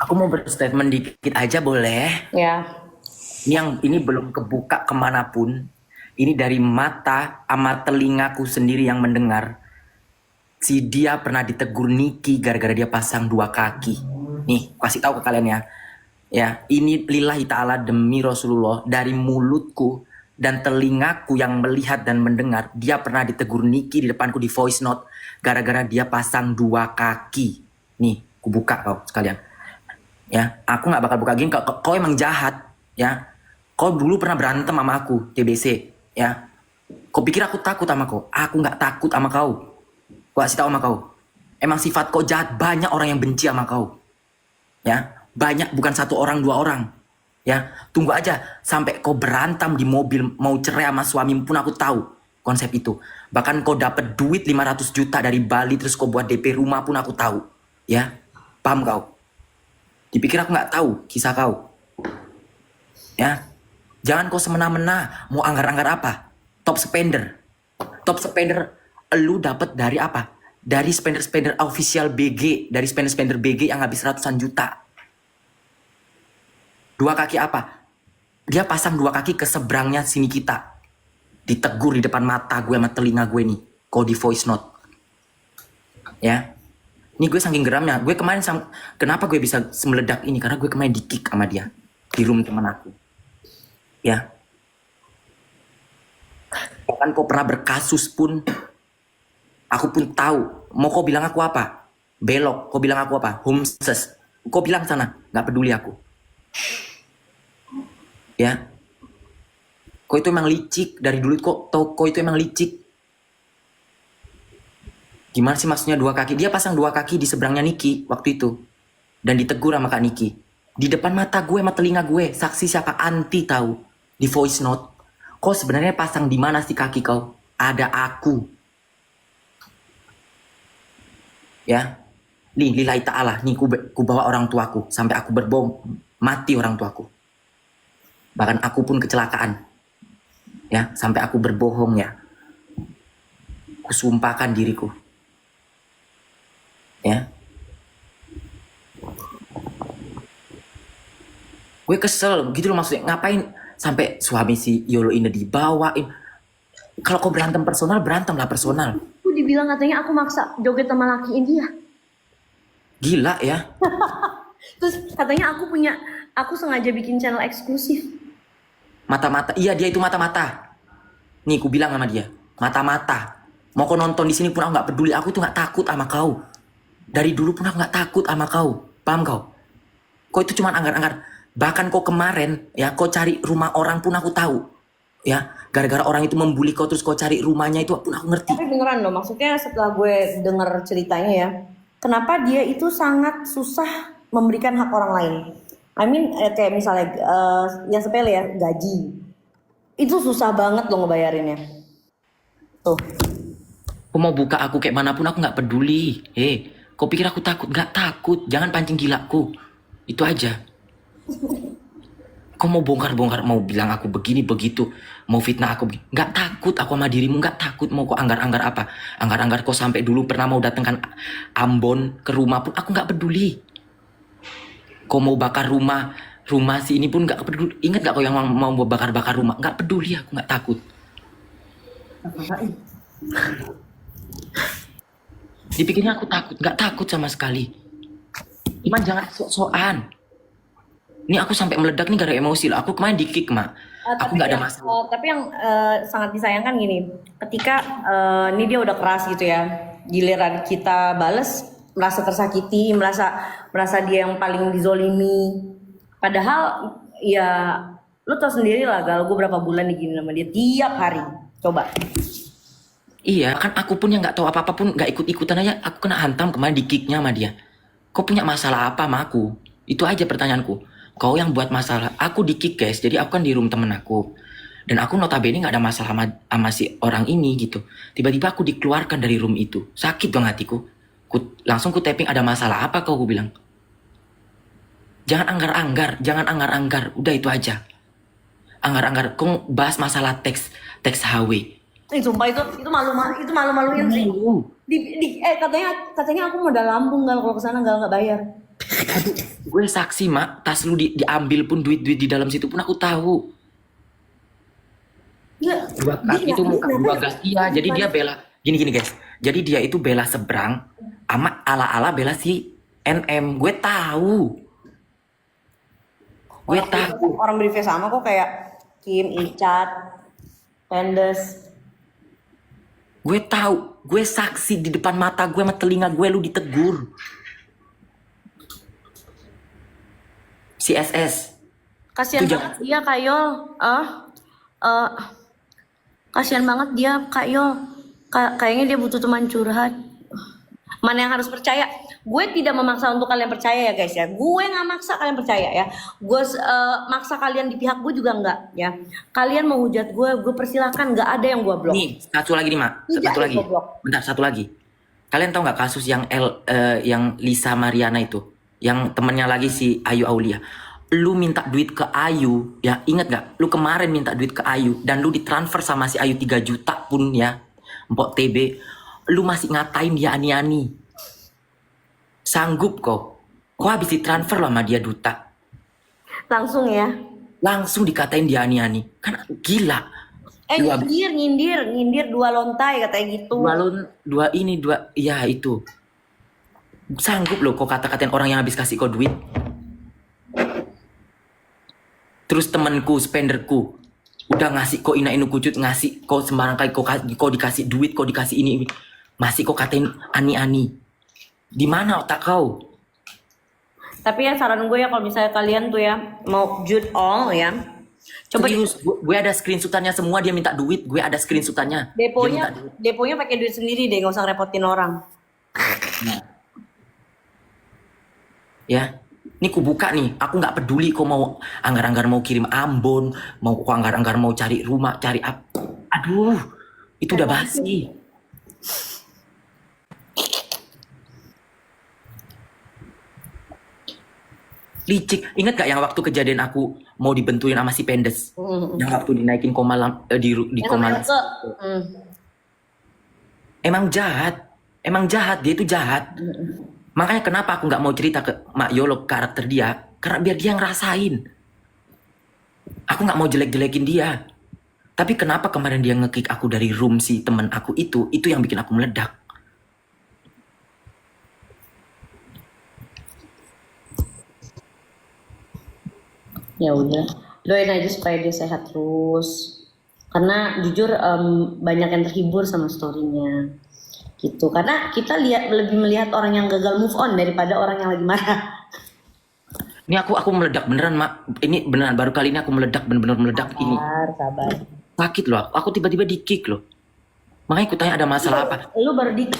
Aku mau berstatement dikit aja boleh? Ya. Ini belum kebuka kemanapun. Ini dari mata sama telingaku sendiri yang mendengar. Si dia pernah ditegur Niki gara-gara dia pasang dua kaki. Nih, kasih tahu ke kalian ya. Ya, ini lillahi ta'ala demi Rasulullah dari mulutku dan telingaku yang melihat dan mendengar. Dia pernah ditegur Niki di depanku di voice note gara-gara dia pasang dua kaki. Nih, ku buka kau sekalian. Ya, aku nggak bakal buka gini. Kau emang jahat, ya. Kau dulu pernah berantem sama aku, TBC, ya. Kau pikir aku takut sama kau? Aku nggak takut sama kau. Gua kasih tahu sama kau. Emang sifat kau jahat, banyak orang yang benci sama kau. Ya, banyak, bukan satu orang, dua orang. Ya, tunggu aja sampai kau berantem di mobil mau cerai sama suami pun aku tahu konsep itu. Bahkan kau dapat duit 500 juta dari Bali terus kau buat DP rumah pun aku tahu. Ya, paham kau? Dipikir aku nggak tahu kisah kau. Ya, jangan kau semena-mena mau anggar-anggar apa. Top spender. Top spender lu dapat dari apa? Dari spender-spender official BG, dari spender-spender BG yang habis ratusan juta. Dua kaki apa? Dia pasang dua kaki ke seberangnya sini kita. Ditegur di depan mata gue sama telinga gue nih. Kau di voice note. Ya. Ini gue saking geramnya. Gue kemarin kenapa gue bisa semeledak ini? Karena gue kemarin di kick sama dia. Di room teman aku. Ya. Bahkan kau pernah berkasus pun. Aku pun tahu. Mau kau bilang aku apa? Belok. Kau bilang aku apa? Homses. Kau bilang sana. Gak peduli aku. Ya. Kau itu emang licik. Dari dulu kok tau kau itu emang licik. Gimana sih maksudnya dua kaki? Dia pasang dua kaki di seberangnya Niki waktu itu. Dan ditegur sama Kak Niki. Di depan mata gue sama telinga gue. Saksi siapa? Anti tahu. Di voice note. Kau sebenarnya pasang di mana sih kaki kau? Ada aku. Ya. Nih lillahi ta'ala. Nih ku bawa orang tuaku. Sampai aku berbohong. Mati orang tuaku. Bahkan aku pun kecelakaan. Ya. Sampai aku berbohong ya. Kusumpahkan diriku. Ya. Gue kesel gitu loh maksudnya. Ngapain sampai suami si Yolo ini dibawain. Kalau kau berantem personal, berantem lah personal. Aku dibilang katanya aku maksa joget sama lakiin dia. Gila ya. Terus katanya aku sengaja bikin channel eksklusif. Mata-mata. Iya dia itu mata-mata. Nih ku bilang sama dia. Mata-mata. Mau kau nonton di sini pun aku nggak peduli. Aku itu nggak takut sama kau. Dari dulu pun aku nggak takut sama kau. Paham kau? Kau itu cuma anggar-anggar. Bahkan kau kemarin ya kau cari rumah orang pun aku tahu. Ya, gara-gara orang itu membuli kau terus kau cari rumahnya itu pun aku ngerti. Tapi beneran loh, maksudnya setelah gue denger ceritanya ya, kenapa dia itu sangat susah memberikan hak orang lain. I mean kayak misalnya yang sepele ya, gaji. Itu susah banget loh ngebayarinnya. Tuh. Kau mau buka aku kayak manapun aku nggak peduli. Kau pikir aku takut? Nggak takut. Jangan pancing gilaku. Itu aja. Kau mau bongkar-bongkar, mau bilang aku begini begitu, mau fitnah aku begini. Nggak takut aku sama dirimu, nggak takut. Mau kau anggar-anggar apa? Anggar-anggar kau sampai dulu pernah mau datangkan Ambon ke rumah pun aku nggak peduli. Kau mau bakar rumah, rumah si ini pun nggak peduli. Ingat nggak kau yang mau bakar-bakar rumah? Nggak peduli, aku nggak takut. Dipikirnya aku takut, nggak takut sama sekali. Cuman jangan sok-sokan. Ini aku sampai meledak nih gara emosi loh. Aku kemarin di kick mak. Aku nggak ada masalah. Tapi yang sangat disayangkan gini, ketika ini dia udah keras gitu ya, giliran kita bales merasa tersakiti, merasa dia yang paling dizolimi. Padahal ya lu tau sendiri lah, gal gue berapa bulan digini sama dia tiap hari. Coba. Iya kan aku pun yang nggak tahu apa-apa pun nggak ikut-ikutan aja. Aku kena hantam kemarin di kicknya sama dia. Kau punya masalah apa sama aku? Itu aja pertanyaanku. Kau yang buat masalah. Aku di kick guys. Jadi aku kan di room temen aku. Dan aku notabene nggak ada masalah sama si orang ini gitu. Tiba-tiba aku dikeluarkan dari room itu. Sakit dong hatiku. Langsung ku tapping ada masalah apa kau bilang. Jangan anggar-anggar. Jangan anggar-anggar. Udah itu aja. Anggar-anggar. Kau bahas masalah teks HW. Sumpah itu malu-maluin sih. Katanya aku modal lambung gal kalau kesana gal nggak bayar. Aduh, gue saksi mak, tas lu diambil pun duit-duit di dalam situ pun aku tahu. Dia Dua dia kaki itu nggak muka kenapa dua ya? gas iya. Jadi dia bela gini guys. Jadi dia itu bela seberang, ama ala-ala bela si NM. Gue tahu, gue tahu, Orang briefnya sama kok kayak Kim, Icat, Pendes. gue tahu. Gue saksi di depan mata gue sama telinga gue lu ditegur. Si SS. Kasihan Itu banget dia Kak Yol. Eh, kasihan banget dia Kak Yol. Kayaknya dia butuh teman curhat. Mana yang harus percaya? Gue tidak memaksa untuk kalian percaya ya guys ya. Gue nggak maksa kalian percaya ya. Gue maksa kalian di pihak gue juga nggak ya. Kalian mau hujat gue persilahkan. Nggak ada yang gue blok. Nih, satu lagi nih, Mak. Tidak Satu lagi. goblok. Bentar, satu lagi. Kalian tahu nggak kasus yang Lisa Mariana itu? Yang temennya lagi si Ayu Aulia. Lu minta duit ke Ayu, ya inget gak? Lu kemarin minta duit ke Ayu dan lu ditransfer sama si Ayu 3 juta pun ya. Mpok TB, lu masih ngatain dia ani-ani. Sanggup kok. Kok habis ditransfer loh sama dia duta. Langsung ya. Langsung dikatain dia ani-ani. Kan gila. Lu habis Nyindir 2 lontai katanya gitu. ya itu. Sanggup loh kok kata-katain orang yang habis kasih kau duit. Terus temanku, spenderku, udah ngasih kok ina inu kucut, ngasih kok sembarang kali kok dikasih duit, kok dikasih ini. Masih kok katain ani-ani. Di mana otak kau? Tapi ya saran gue ya kalau misalnya kalian tuh ya mau Jude all ya. Coba Serius, gue ada screenshotannya semua, dia minta duit, gue ada screenshotannya. Dia minta duit. deponya pakai duit sendiri deh, nggak usah repotin orang. Nah, ya. Ini ku buka nih, aku nggak peduli kok mau anggar-anggar mau kirim Ambon, mau kok anggar-anggar mau cari rumah, cari apa. Aduh, itu udah basi. Licik. Ingat gak yang waktu kejadian aku mau dibenturin sama si Pendes? Yang waktu dinaikin di Komalam. Emang jahat, dia itu jahat. Makanya kenapa aku nggak mau cerita ke Mak Yolo karakter dia, karena biar dia ngerasain. Aku nggak mau jelek-jelekin dia. Tapi kenapa kemarin dia nge-kick aku dari room si temen aku itu yang bikin aku meledak. Ya udah, doain aja supaya dia sehat terus. Karena jujur banyak yang terhibur sama storynya, gitu. Karena kita lebih melihat orang yang gagal move on daripada orang yang lagi marah. Ini aku meledak beneran, Mak. Ini beneran baru kali ini aku meledak, bener-bener meledak ini. Sabar. Sakit loh, aku tiba-tiba di-kick loh. Makanya aku tanya ada masalah apa. Lu baru di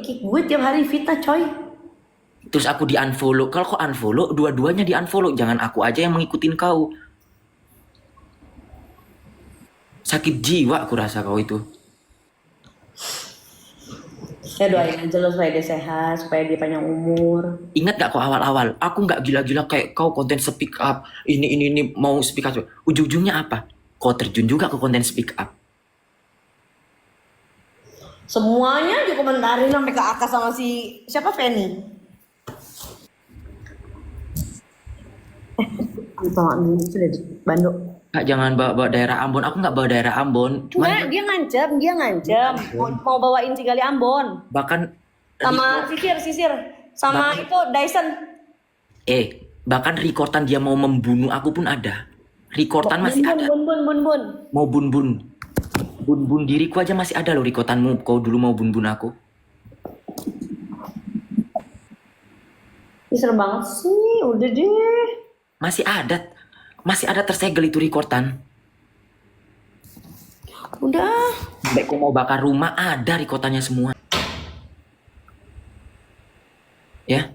kick, gue tiap hari fitnah coy. Terus aku di-unfollow. Kalau kau unfollow, dua-duanya di-unfollow. Jangan aku aja yang mengikutin kau. Sakit jiwa aku rasa kau itu. Ya doain aja lo supaya dia sehat, supaya dia panjang umur. Ingat gak kau awal-awal? Aku gak gila-gila kayak kau konten speak up. Ini mau speak up. Ujung-ujungnya apa? Kau terjun juga ke konten speak up. Semuanya dikomentarin sampai ke Aka sama si siapa Feni. Itu sudah di Bandung. Kak, jangan bawa daerah Ambon. Aku gak bawa daerah Ambon. Enggak, dia ngancam. Mau bawain si Gali Ambon. Bahkan Sama sisir. Sama itu Dyson. bahkan rekordan dia mau membunuh aku pun ada. Rekordan masih ada. Bun. Mau bun diriku aja masih ada loh rekordanmu. Kau dulu mau bun aku. Ih, serem banget sih, udah deh. Masih ada tersegel itu rekordan. Udah. Sampai kau mau bakar rumah ada rekordannya semua. Ya.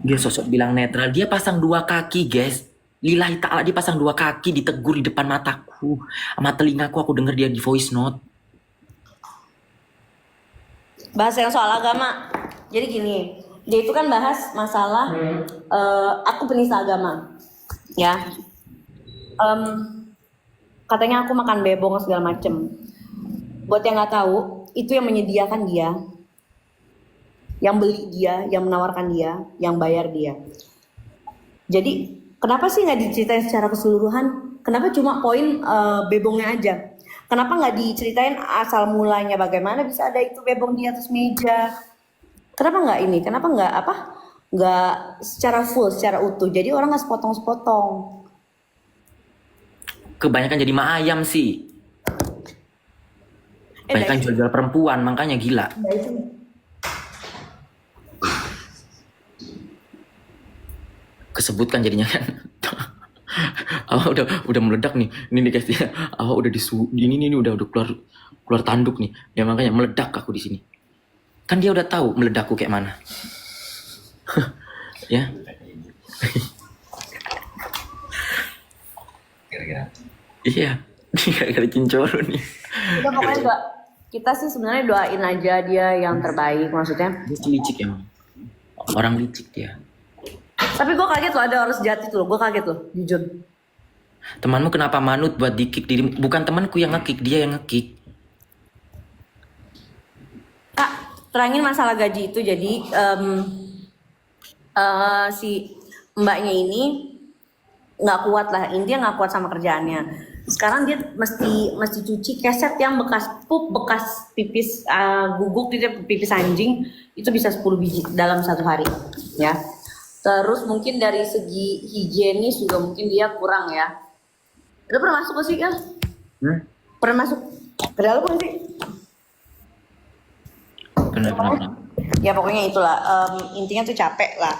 Dia sosok bilang netral. Dia pasang 2 kaki guys. Lillahi ta'ala dia pasang 2 kaki ditegur di depan mataku. Sama telingaku aku denger dia di voice note. Bahas yang soal agama. Jadi gini, dia itu kan bahas masalah aku penista agama. Ya. Katanya aku makan bebong segala macem. Buat yang nggak tahu, itu yang menyediakan dia, yang beli dia, yang menawarkan dia, yang bayar dia. Jadi kenapa sih nggak diceritain secara keseluruhan? Kenapa cuma poin bebongnya aja? Kenapa nggak diceritain asal mulanya bagaimana bisa ada itu bebong di atas meja? Kenapa nggak ini? Kenapa nggak apa? Nggak secara full, secara utuh. Jadi orang nggak sepotong-sepotong. Kebanyakan jadi mak ayam sih. Kebanyakan jual-jual perempuan, makanya gila. Kesebutkan jadinya kan. Awak udah meledak nih. Ini guys ya. Awak udah ini udah keluar tanduk nih. Ya makanya meledak aku di sini. Kan dia udah tahu meledakku kayak mana. Ya. Iya. Gara-gara cincoro nih. Udah pokoknya kita sih sebenarnya doain aja dia yang terbaik, maksudnya. Dia licik emang. Orang licik dia. Tapi gue kaget loh ada orang sejati tuh loh, gue kaget loh, jujur. Temanmu kenapa manut buat di-kick diri? Bukan temanku yang nge-kick, dia yang nge-kick. Kak, terangin masalah gaji itu. Jadi si mbaknya ini nggak kuat lah, intinya nggak kuat sama kerjaannya. Sekarang dia mesti cuci keset yang bekas pup, bekas pipis guguk gitu, pipis anjing, itu bisa 10 biji dalam 1 hari, ya. Terus mungkin dari segi higienis juga mungkin dia kurang ya. Udah pernah masuk gak sih, El? Pernah masuk ke dalam gak sih? Benar. Ya pokoknya itulah, intinya tuh capek lah.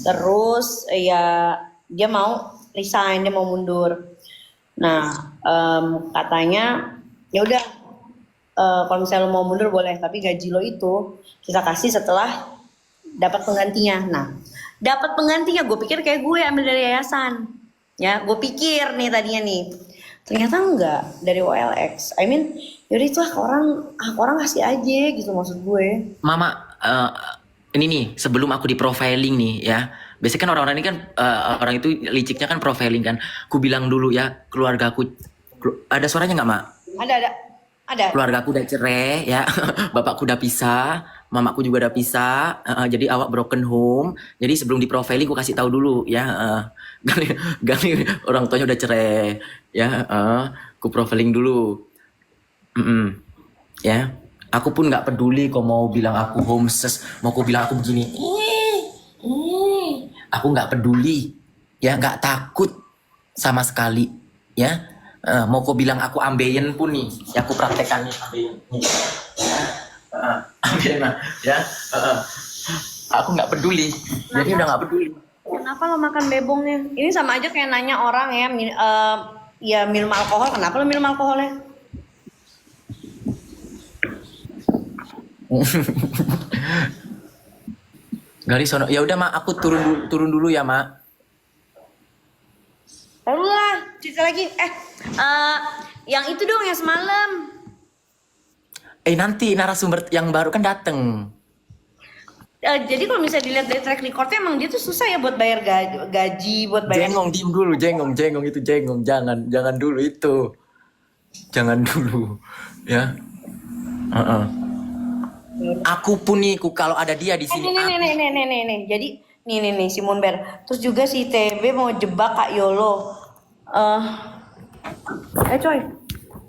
Terus ya dia mau resign, dia mau mundur. Nah katanya ya udah, kalau misalnya lo mau mundur boleh, tapi gaji lo itu kita kasih setelah dapat penggantinya. Nah, dapat penggantinya gue pikir kayak gue ambil dari yayasan, ya gue pikir nih tadinya nih, ternyata enggak, dari OLX. I mean yaudah itu orang kasih aja gitu, maksud gue. Mama, ini nih sebelum aku di profiling nih ya. Biasanya kan orang-orang ini kan orang itu liciknya kan profiling kan. Ku bilang dulu ya, keluargaku ada suaranya nggak, Mak? Ada. Keluargaku udah cerai ya. Bapakku udah pisah, mamaku juga udah pisah. Jadi awak broken home. Jadi sebelum di profiling ku kasih tahu dulu ya. Gani orang tuanya udah cerai ya. Ku profiling dulu. Ya. Aku pun nggak peduli kau mau bilang aku homeless, mau kau bilang aku begini. Aku nggak peduli, ya nggak takut sama sekali, ya. Mau kau bilang aku ambeien pun nih, ya aku praktekkan nih ambeien. Ambeien lah, ya. Aku nggak peduli, jadi udah nggak peduli. Kenapa lo makan bebongnya? Ini sama aja kayak nanya orang ya, ya minum alkohol, kenapa lo minum alkoholnya? Garis sono. Ya udah, Mak, aku turun dulu ya, Mak. Lalu lah, cerita lagi. Yang itu dong yang semalam. Nanti narasumber yang baru kan dateng. Jadi kalau misalnya dilihat dari track recordnya emang dia tuh susah ya buat bayar gaji, buat bayar. Jengong, diem dulu, jengong itu jengong. Jangan dulu itu. Jangan dulu, ya. Aku pun nih, kalau ada dia di sini. Nih. Jadi nih Simon Ber. Terus juga si TB mau jebak Kak Yolo. Coy,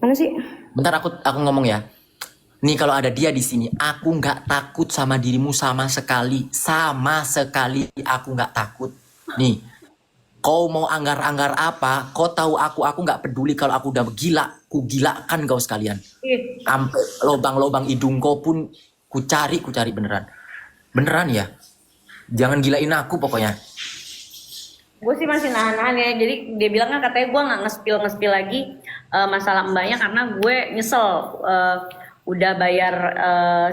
mana sih? Bentar aku ngomong ya. Nih kalau ada dia di sini, aku nggak takut sama dirimu sama sekali aku nggak takut. Nih, kau mau anggar-anggar apa? Kau tahu aku nggak peduli kalau aku udah gila, ku gilakan kau sekalian. Sampai lobang-lobang hidung kau pun ku cari beneran ya. Jangan gilain aku pokoknya. Gue sih masih nahan-nahan ya. Jadi dia bilang kan katanya gue nggak ngespil lagi masalah mbaknya karena gue nyesel udah bayar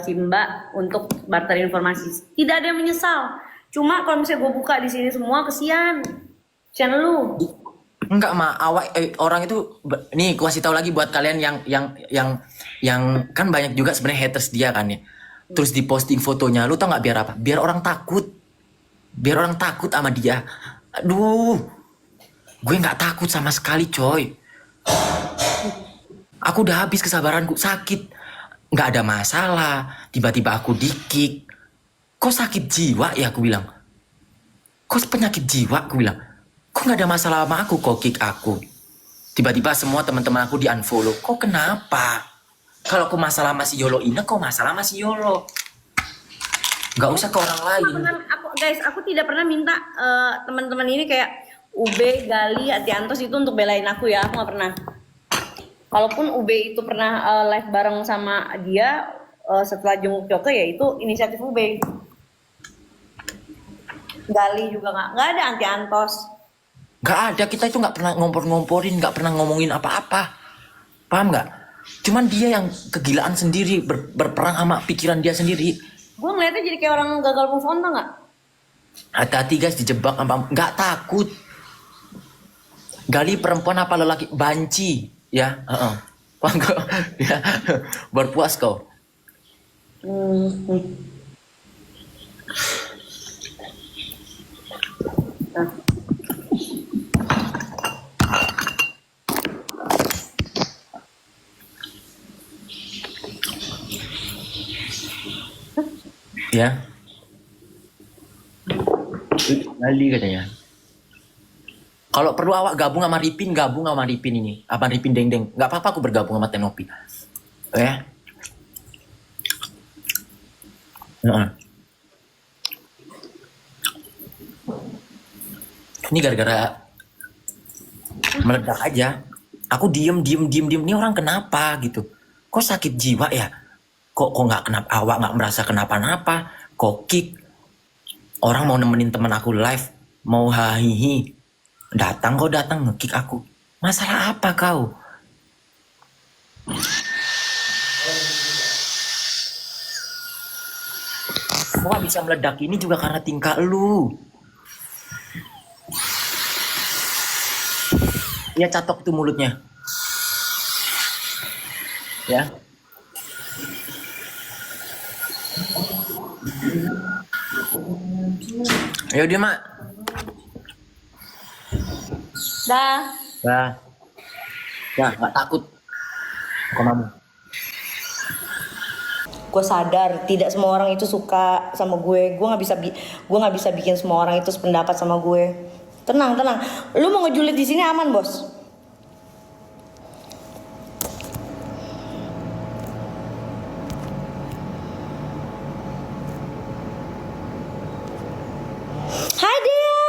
si mbak untuk barter informasi. Tidak ada yang menyesal. Cuma kalau misalnya gue buka di sini semua, kesian lu. Enggak, Ma, orang itu nih gua kasih tahu lagi buat kalian yang kan banyak juga sebenarnya haters dia kan ya. Terus diposting fotonya, lu tau nggak biar apa? Biar orang takut sama dia. Aduh, gue nggak takut sama sekali, coy. Aku udah habis kesabaranku, sakit. nggak ada masalah. Tiba-tiba aku di-kick. Kok sakit jiwa ya, aku bilang. Kok penyakit jiwa, aku bilang. Kok nggak ada masalah sama aku, kok kick aku. Tiba-tiba semua teman-teman aku di-unfollow. Kok kenapa? Kalau aku masalah masih Yolo Ina, kok masalah masih Yolo. Nggak usah ke orang lain. Aku tidak pernah minta teman-teman ini kayak Ube, Gali, Atiantos itu untuk belain aku ya. Aku nggak pernah. Kalaupun Ube itu pernah live bareng sama dia setelah jenguk Joke, ya itu inisiatif Ube. Gali juga nggak ada Atiantos. Nggak ada, kita itu nggak pernah ngompor-ngomporin, nggak pernah ngomongin apa-apa. Paham nggak? Cuman dia yang kegilaan sendiri, berperang sama pikiran dia sendiri. Gue ngeliatnya jadi kayak orang gagal move on, tau nggak? Hati-hati guys, dijebak sama, nggak takut. Gali perempuan apa lelaki? Banci, ya. Paham kok? Ya, berpuas kau. Ya. Gali katanya. Kalau perlu awak gabung sama Ripin ini. Abang Ripin deng-deng. Nggak apa-apa aku bergabung sama Tenopi. Ya. Ini gara-gara meledak aja. Aku diem. Ini orang kenapa gitu? Kok sakit jiwa ya? Kok nggak kenapa? Awak nggak merasa kenapa-napa? Kok kick? Orang mau nemenin teman aku live, mau hahihi. Datang nge-kick aku. Masalah apa kau? Kau bisa meledak ini juga karena tingkah lu. Ya catok tuh mulutnya. Ya. Ayo dia mak. Dah. Ya nggak takut. Kamu. Gue sadar tidak semua orang itu suka sama gue. Gue nggak bisa bikin semua orang itu sependapat sama gue. Tenang. Lu mau ngejulit di sini aman, bos. Hai Dea.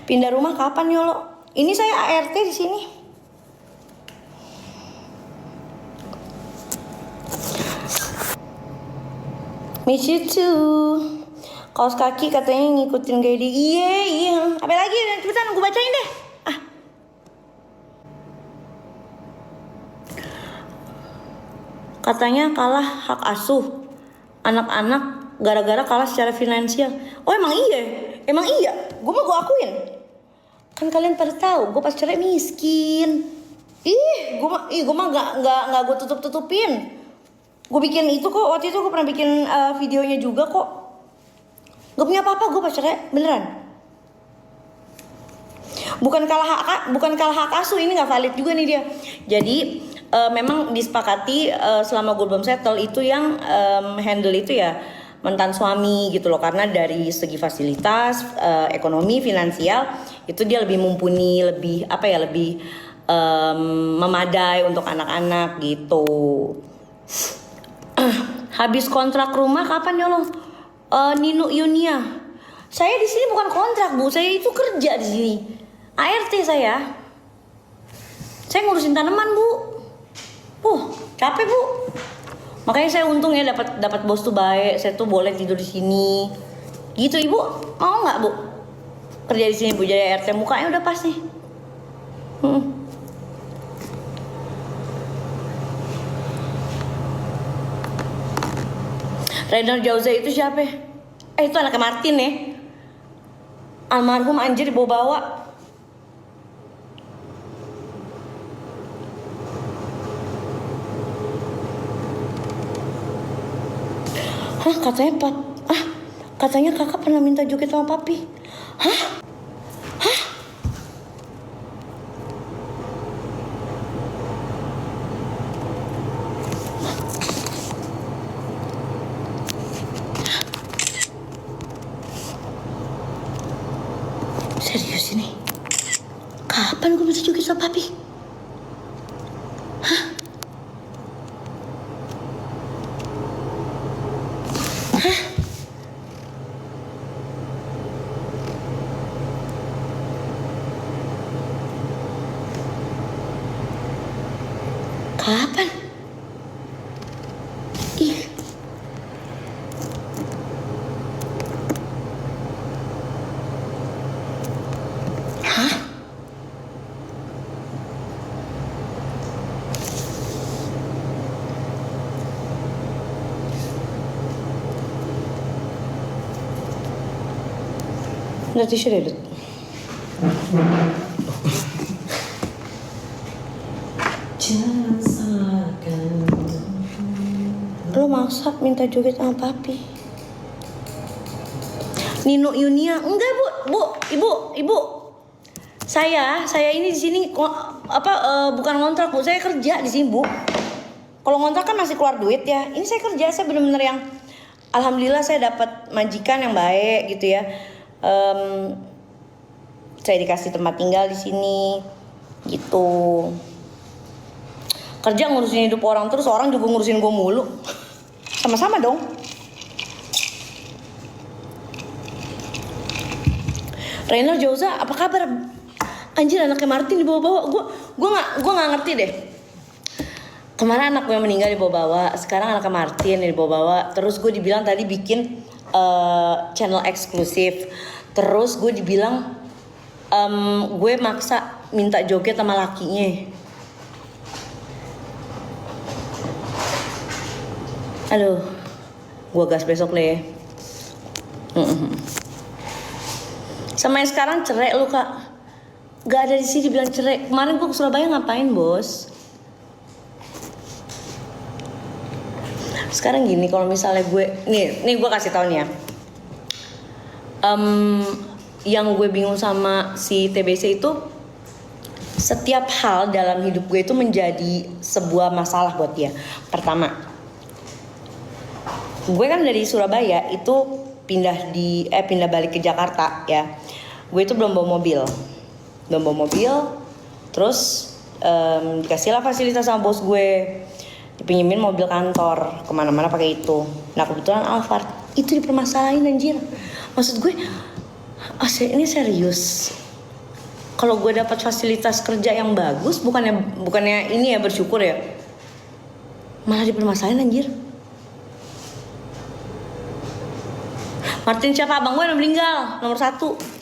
Pindah rumah kapan Yolo? Ini saya ART di sini. Miss you too. Kaos kaki katanya ngikutin gaya dia. Iya. Apa lagi? Cepetan gue bacain deh. Katanya kalah hak asuh anak-anak gara-gara kalah secara finansial. Oh emang iya. Gue akuin. Kan kalian pada tahu gue pas cerai miskin. Gue mah nggak gue tutupin. Gue bikin itu kok, waktu itu gue pernah bikin videonya juga kok. Gak punya apa-apa gue pas cerai, beneran. Bukan kalah hak asuh, ini nggak valid juga nih dia. Jadi memang disepakati selama gue belum settle itu yang handle itu ya mantan suami gitu loh, karena dari segi fasilitas, ekonomi, finansial itu dia lebih mumpuni, lebih memadai untuk anak-anak gitu. Habis kontrak rumah kapan ya lo? Nino Yunia. Saya di sini bukan kontrak bu, saya itu kerja di sini. ART saya. Saya ngurusin tanaman bu. Capek bu. Makanya saya untung ya dapat bos tuh baik. Saya tuh boleh tidur di sini. Gitu ibu, mau nggak bu? Kerja di sini bu jadi ART, mukanya udah pas nih. Rainer Jauza itu siapa? Itu anaknya Martin ya. Almarhum anjir dibawa-bawa. Katanya kakak pernah minta joget sama papi. Serius ini? Kapan gue bisa joget sama papi? Hah? Hah? Kapan? Ih. Hah? Udah tisu deh, Dut. Lo maksa minta joget sama papi. Nino Yunia, enggak ibu. Saya ini di sini bukan ngontrak bu, saya kerja di sini bu. Kalau ngontrak kan masih keluar duit ya. Ini saya kerja, saya benar-benar yang, alhamdulillah saya dapat majikan yang baik gitu ya. Saya dikasih tempat tinggal di sini, gitu. Kerja ngurusin hidup orang terus orang juga ngurusin gue mulu. Sama-sama dong. Rainer Jauza, apa kabar? Anjir, anaknya Martin dibawa-bawa. Gue nggak ngerti deh. Kemarin anak gue meninggal dibawa-bawa, sekarang anaknya Martin dibawa-bawa. Terus gue dibilang tadi bikin channel eksklusif. Terus gue dibilang gue maksa minta joget sama lakinya. Aduh, gue gas besok deh. Sama yang sekarang cerai lu kak. Gak ada di sini bilang cerai. Kemarin gue ke Surabaya ngapain bos? Sekarang gini, kalau misalnya gue nih gue kasih tau nih ya. Yang gue bingung sama si TBC itu, setiap hal dalam hidup gue itu menjadi sebuah masalah buat dia. Pertama, gue kan dari Surabaya itu pindah balik ke Jakarta ya. Gue itu belum bawa mobil, terus dikasihlah fasilitas sama bos gue, dipinjemin mobil kantor kemana-mana pakai itu. Nah kebetulan Alphard itu dipermasalahin anjir. Maksud gue, ini serius. Kalau gue dapat fasilitas kerja yang bagus, bukannya ini ya bersyukur ya, malah dipermasalahin anjir. Martin siapa? Abang gue yang meninggal, nomor 1.